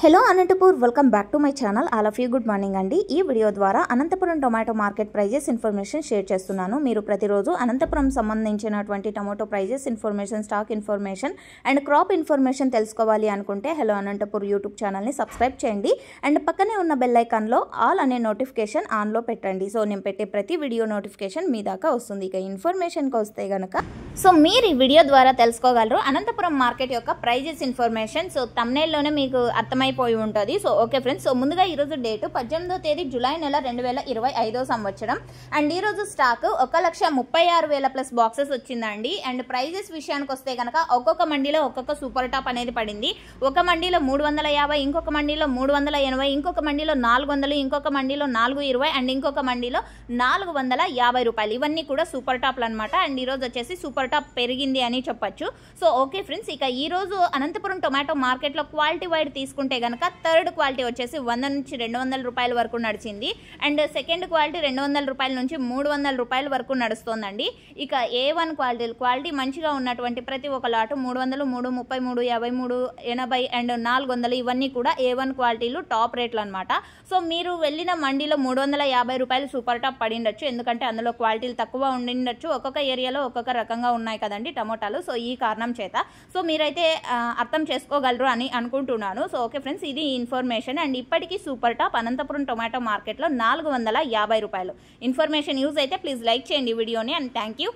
Hello Anantapur welcome back to my channel all of you good morning అండి। ఈ వీడియో ద్వారా Anantapuram tomato market prices information share చేస్తున్నాను। మీరు ప్రతిరోజు అనంతపురం సంబంధించినటువంటి tomato prices information, stock information and crop information తెలుసుకోవాలి అనుకుంటే హలో అనంతపూర్ యూట్యూబ్ ఛానల్ని సబ్స్క్రైబ్ చేయండి అండ్ పక్కనే ఉన్న బెల్ ఐకాన్లో ఆల్ అనే నోటిఫికేషన్ ఆన్లో పెట్టండి। సో నేను పెట్టే ప్రతి వీడియో నోటిఫికేషన్ మీ దాకా వస్తుంది। ఇక ఇన్ఫర్మేషన్కి వస్తే కనుక మీరు ఈ వీడియో ద్వారా తెలుసుకోగలరు అనంతపురం మార్కెట్ యొక్క ప్రైజెస్ ఇన్ఫర్మేషన్। సో థంబ్నెయిల్లోనే మీకు అర్థమైపోయి ఉంటుంది। సో ఓకే ఫ్రెండ్స్, ముందుగా ఈరోజు డేటు 18వ తేదీ జూలై నెల 2025 సంవత్సరం అండ్ ఈరోజు స్టాక్ 1,36,000 ప్లస్ బాక్సెస్ వచ్చిందండి। అండ్ ప్రైజెస్ విషయానికి వస్తే కనుక ఒక్కొక్క మండీలో ఒక్కొక్క సూపర్ టాప్ అనేది పడింది। ఒక మండీలో 350, ఇంకొక మండీలో 380, ఇంకొక మండీలో 400, ఇంకొక మండీలో 420 అండ్ ఇంకొక మండీలో 450 రూపాయలు। ఇవన్నీ కూడా సూపర్ టాప్లు అనమాట। అండ్ ఈరోజు వచ్చేసి సూపర్ టాప్ పెరిగింది అని చెప్పొచ్చు। సో ఓకే ఫ్రెండ్స్, ఇక ఈరోజు అనంతపురం టొమాటో మార్కెట్లో క్వాలిటీ వైడ్ తీసుకుంటే కనుక థర్డ్ క్వాలిటీ వచ్చేసి 100 నుంచి 200 రూపాయల వరకు నడిచింది అండ్ సెకండ్ క్వాలిటీ 200 రూపాయల నుంచి 300 రూపాయల వరకు నడుస్తోందండి। ఇక A1 క్వాలిటీ మంచిగా ఉన్నటువంటి ప్రతి ఒక్క లాటు 300, 330, 350, 380 అండ్ 400 ఇవన్నీ కూడా A1 క్వాలిటీలు టాప్ రేట్లు అనమాట। సో మీరు వెళ్ళిన మండీలో 350 రూపాయలు సూపర్ టాప్ పడిండొచ్చు, ఎందుకంటే అందులో క్వాలిటీలు తక్కువ ఉండిండొచ్చు। ఒక్కొక్క ఏరియాలో ఒక్కొక్క రకంగా ఉన్నాయి కదండి టమోటాలు। సో ఈ కారణం చేత సో మీరైతే అర్థం చేసుకోగలరు అని అనుకుంటున్నాను। సో ఓకే ఫ్రెండ్స్, ఇది ఇన్ఫర్మేషన్ అండ్ ఇప్పటికీ సూపర్ టాప్ అనంతపురం టొమాటో మార్కెట్లో 450 రూపాయలు। ఇన్ఫర్మేషన్ యూజ్ అయితే ప్లీజ్ లైక్ చేయండి వీడియోని అండ్ థ్యాంక్ యూ।